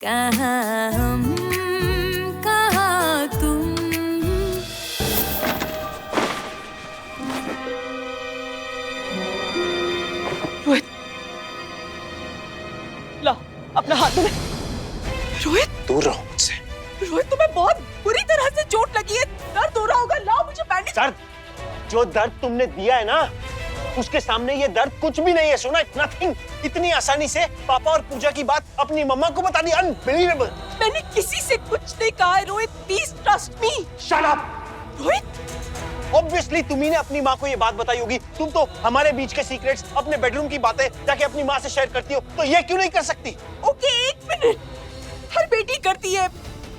कहाँ हम कहाँ तुम। रोहित, ला अपना हाथ धो ले। रोहित, दूर रहो मुझसे। रोहित तुम्हें बहुत बुरी तरह से चोट लगी है, दर्द हो रहा होगा। लाओ मुझे बैंडेज। दर्द? जो दर्द तुमने दिया है ना, उसके सामने ये दर्द कुछ भी नहीं है। सोना, नथिंग। इतनी आसानी से पापा और पूजा की बात अपनी मम्मा को बता दी। अनबिलीवेबल। मैंने किसी से कुछ नहीं कहा है Rohit, please trust me. Shut up. Rohit, obviously तुम्ही ने अपनी माँ को ये बात बताई होगी। तुम तो हमारे बीच के सीक्रेट्स, अपने बेडरूम की बातें जाके अपनी माँ से शेयर करती हो, तो ये क्यों नहीं कर सकती? ओके एक मिनट, हर बेटी करती है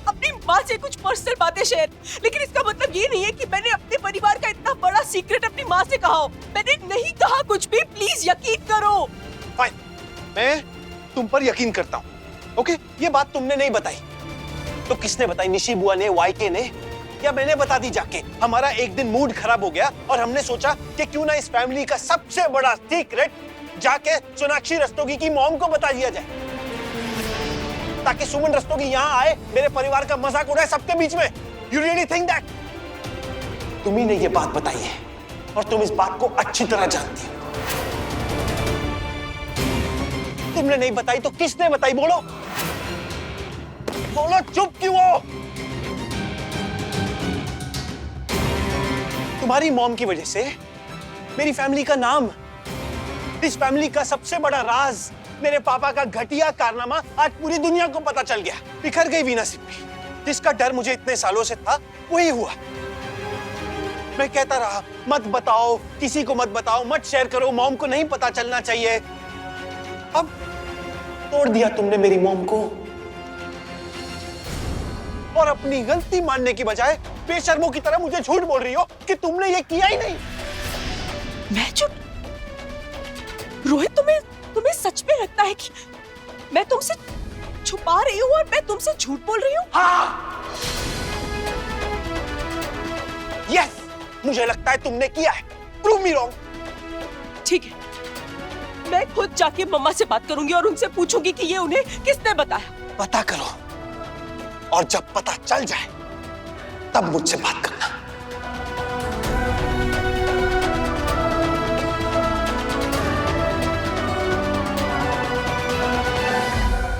अपनी माँ से कुछ पर्सनल बातें शेयर, लेकिन इसका मतलब ये नहीं है कि मैंने अपने परिवार का इतना बड़ा सीक्रेट अपनी माँ से कहा हो। मैंने नहीं कहा कुछ भी, प्लीज यकीन करो। फाइन, मैं तुम पर यकीन करता हूँ। ओके, ये बात तुमने नहीं बताई तो किसने बताई? निशी बुआ ने, वाईके ने, या मैंने बता दी जाके? हमारा एक दिन मूड खराब हो गया और हमने सोचा कि क्यों ना इस फैमिली का सबसे बड़ा सीक्रेट जाके सोनाक्षी रस्तोगी की मॉम को बता दिया जाए, ताकि सुमन रस्तोगी यहाँ आए, मेरे परिवार का मजाक उड़ाए सबके बीच में। You really think that? तुम्ही ने ये बात बताई है और तुम इस बात को अच्छी तरह जानती हो। तुमने नहीं बताई तो किसने बताई? बोलो बोलो, चुप क्यों हो? तुम्हारी मॉम की वजह से मेरी फैमिली का नाम, इस फैमिली का सबसे बड़ा राज, मेरे पापा का घटिया कारनामा आज पूरी दुनिया को पता चल गया। बिखर गई वीना सिप्पी। जिसका डर मुझे इतने सालों से था वही हुआ। मैं कहता रहा मत बताओ, किसी को मत बताओ, मत शेयर करो, मॉम को नहीं पता चलना चाहिए। अब तोड़ दिया तुमने मेरी मॉम को, और अपनी गलती मानने की बजाय बेशर्मों की तरह मुझे झूठ बोल रही हो कि तुमने ये किया ही नहीं। मैं झूठ? रोहित, तुम्हें सच में लगता है कि मैं तुमसे छुपा रही हूँ और मैं तुमसे झूठ बोल रही हूँ? हाँ, यस, मुझे लगता है तुमने किया है। Prove me wrong. ठीक है, मैं खुद जाके मम्मा से बात करूंगी और उनसे पूछूंगी कि ये उन्हें किसने बताया। पता करो, और जब पता चल जाए तब मुझसे बात करना।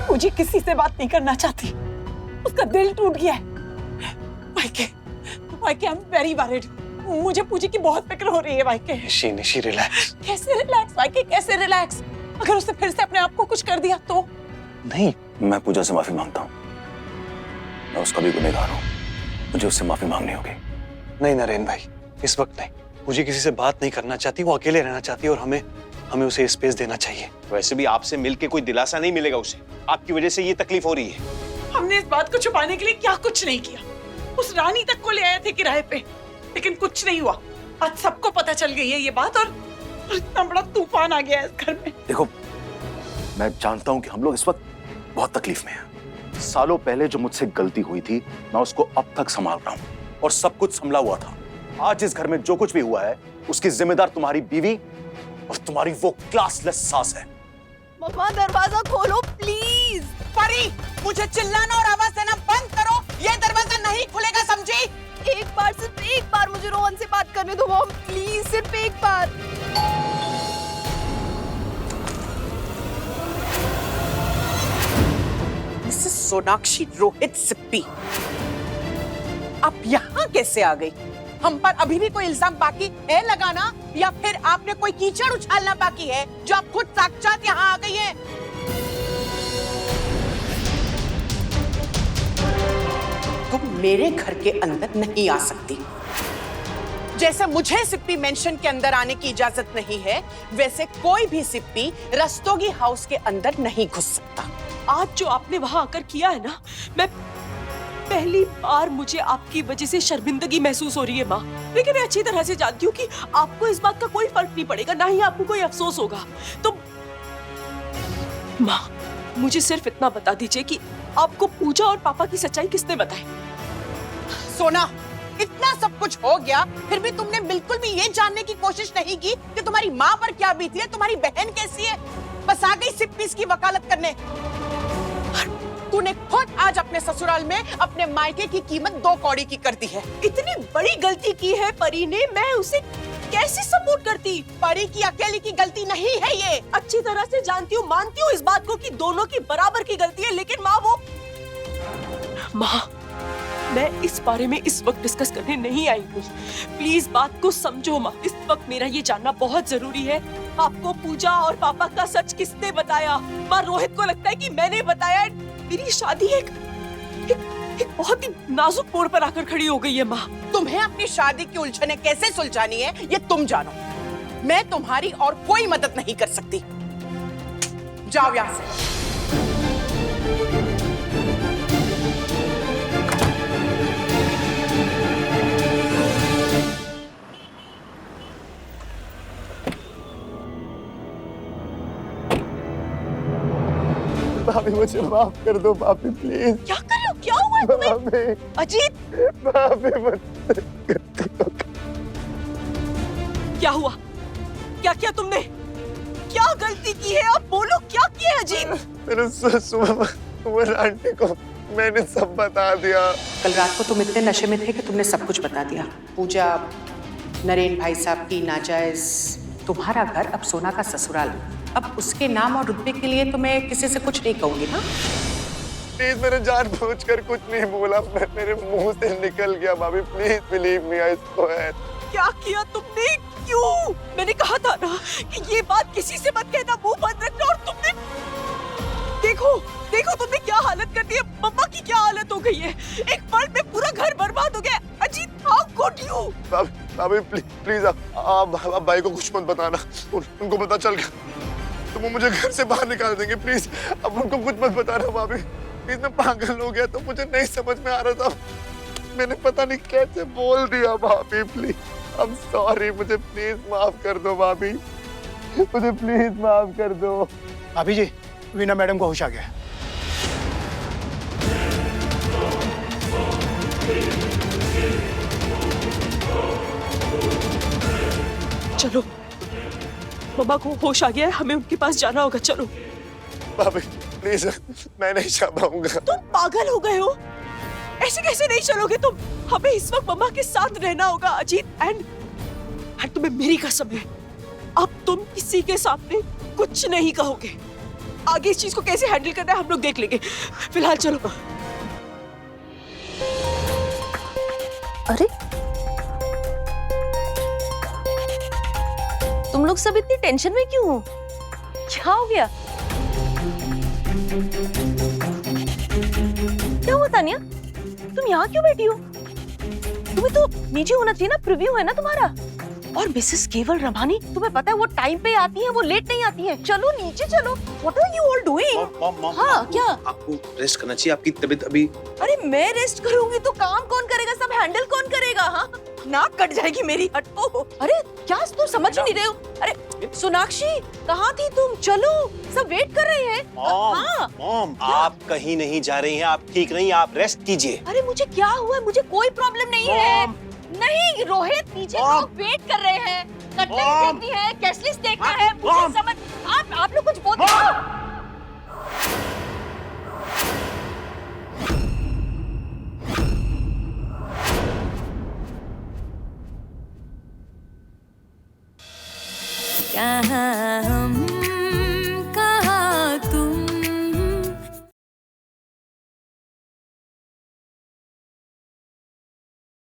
मुझे किसी से बात नहीं करना चाहती, उसका दिल टूट गया है। वाईके, आई एम वेरी वरीड। मुझे पूजी की बहुत फिक्र हो रही है वाईके। निशी रिलैक्स। कैसे रिलैक्स वाईके, कैसे रिलैक्स? अगर उसने फिर से अपने आप को कुछ कर दिया तो? नहीं, मैं पूजा से माफी मांगता हूँ। मैं उसका भी गुनहगार हूँ, मुझे उससे माफी मांगनी होगी। नहीं नरेन भाई, इस वक्त नहीं। मुझे किसी से बात नहीं करना चाहती, वो अकेले रहना चाहती है और हमें उसे स्पेस देना चाहिए। वैसे भी आपसे मिलके कोई दिलासा नहीं मिलेगा उसे। आपकी वजह से ये तकलीफ हो रही है। हमने इस बात को छुपाने के लिए क्या कुछ नहीं किया। उस रानी तक को ले आए थे किराए पे, लेकिन कुछ नहीं हुआ। आज सबको पता चल गई है ये बात, और इतना बड़ा तूफान आ गया है इस घर में। देखो, मैं जानता हूँ कि हम लोग इस वक्त बहुत तकलीफ में हैं। सालों पहले जो मुझसे गलती हुई थी, मैं उसको अब तक संभाल रहा हूँ और सब कुछ संभला हुआ था। आज इस घर में जो कुछ भी हुआ है, उसकी जिम्मेदार तुम्हारी बीवी और तुम्हारी वो क्लासलेस सास है। मम्मा, दरवाजा खोलो प्लीज। परी, मुझे चिल्लाना और आवाज देना बंद करो। ये दरवाजा नहीं खुलेगा, समझी? एक बार, सिर्फ एक बार मुझे रोहन से बात करने दो मॉम, प्लीज, सिर्फ एक बार। मिसेस सोनाक्षी रोहित सिप्पी, आप यहाँ कैसे आ गई? हम पर अभी भी कोई इल्जाम बाकी है लगाना, या फिर आपने कोई कीचड़ उछालना बाकी है जो आप खुद साक्षात यहाँ आ गई हैं? तुम मेरे घर के अंदर नहीं आ सकती। जैसे मुझे सिप्पी मेंशन के अंदर आने की इजाजत नहीं है, वैसे कोई भी सिप्पी रस्तोगी हाउस के अंदर नहीं घुस सकता। आज जो आपने वहां आकर किया है ना, मैं पहली बार, मुझे आपकी वजह से शर्मिंदगी महसूस हो रही है माँ। लेकिन मैं अच्छी तरह से जानती हूँ कि आपको इस बात का कोई फर्क नहीं पड़ेगा, ना ही आपको कोई अफसोस होगा। तो माँ, मुझे सिर्फ इतना बता दीजिए कि आपको पूजा और पापा की सच्चाई किसने बताई? सोना, इतना सब कुछ हो गया, फिर भी तुमने बिल्कुल भी ये जानने की कोशिश नहीं की कि तुम्हारी माँ पर क्या बीती है, तुम्हारी बहन कैसी है। बस आ गई सिप्पीस की वकालत करने। तूने खुद आज अपने ससुराल में अपने मायके की कीमत 2 कौड़ी की कर दी है। इतनी बड़ी गलती की है परी ने, मैं उसे कैसे सपोर्ट करती? परी की अकेली की गलती नहीं है ये। अच्छी तरह से जानती हूँ, मानती हूँ इस बात को कि दोनों की बराबर की गलती है, लेकिन माँ, मैं इस बारे में इस वक्त डिस्कस करने नहीं आई हूँ। प्लीज बात को समझो माँ। इस वक्त मेरा ये जानना बहुत जरूरी है, आपको पूजा और पापा का सच किसने बताया? माँ, रोहित को लगता है कि मैंने बताया। मेरी शादी एक बहुत ही नाजुक मोड़ पर आकर खड़ी हो गई है माँ। तुम्हें अपनी शादी की उलझने कैसे सुलझानी है ये तुम जानो। मैं तुम्हारी और कोई मदद नहीं कर सकती। जाओ यहाँ से। भाभी मुझे माफ कर दो भाभी प्लीज। क्या कर रहे हो? क्या हुआ है तुम्हें? भाभी अजीत, भाभी मुझसे गलती हो गई। क्या हुआ? क्या किया तुमने? क्या गलती की है? अब बोलो, क्या किया है अजीत? मेरे सुमन आंटी को मैंने सब बता दिया। कल रात को तुम इतने नशे में थे कि तुमने सब कुछ बता दिया। पूजा, नरेन भाई साहब की नाजायज, तुम्हारा घर अब सोना का ससुराल। अब उसके नाम और रुतबे के लिए तो मैं किसी से कुछ नहीं कहूंगी ना। प्लीज मैंने जानबूझकर कुछ नहीं बोला, मेरे मुंह से निकल गया। भाभी please believe me, I swear. क्या किया तुमने? क्यों? मैंने कहा था ना कि ये बात किसी से मत कहना, मुंह बंद रखना। और तुमने देखो तुमने क्या हालत कर दी है। मम्मा की क्या हालत हो गई है। एक पल में पूरा घर बर्बाद हो गया। Ajit, how could you? भाभी प्लीज आप भाई को कुछ मत बताना। उनको पता चल गया तो वो मुझे घर से बाहर निकाल देंगे। प्लीज अब उनको कुछ मत बताना भाभी। प्लीज मैं पागल हो गया तो मुझे नहीं समझ में आ रहा था, मैंने पता नहीं कैसे बोल दिया। भाभी प्लीज, आई एम सॉरी, मुझे प्लीज माफ कर दो भाभी, मुझे प्लीज माफ कर दो। भाभी जी, वीना मैडम को होश आ गया। चलो, मम्मा को होश आ गया है, हमें उनके पास जाना होगा। चलो भाभी प्लीज, मैं नहीं जा पाऊंगा। तुम पागल हो गए हो? ऐसे कैसे नहीं चलोगे तुम? हमें इस वक्त मम्मा के साथ रहना होगा अजीत। एंड तुम्हें मेरी कसम है, अब तुम किसी के सामने कुछ नहीं कहोगे। आगे इस चीज को कैसे हैंडल करना है हम लोग देख लेंगे। फिलहाल चलो। अरे, तुम लोग सब इतनी टेंशन में क्यों हो? क्या हो गया? क्या हुआ तानिया? तुम यहाँ क्यों बैठी हो? तुम्हें तो नीचे होना चाहिए ना, प्रीव्यू है ना तुम्हारा। और मिसेस केवल रमानी, तुम्हें पता है वो टाइम पे आती है, वो लेट नहीं आती है। चलो नीचे चलो। What are you all doing? हाँ, क्या? आपको रेस्ट करना चाहिए, आपकी तबीयत अभी। अरे मैं रेस्ट करूंगी तो काम कौन करेगा? सब हैंडल कौन करेगा? हाँ, नाक कट जाएगी मेरी। हटो। अरे क्या तुम समझ नहीं रहे हो? अरे सोनाक्षी, कहाँ थी तुम? चलो, सब वेट कर रहे हैं। हाँ। मॉम, आप कहीं नहीं जा रही हैं, आप ठीक नहीं, आप रेस्ट कीजिए। अरे मुझे क्या हुआ? मुझे कोई प्रॉब्लम नहीं है। नहीं रोहित, नीचे लोग वेट कर रहे हैं। कटलेट देखनी है, कैशलेस देखना है। मुझे समझ, आप लोग कुछ बोलते हो?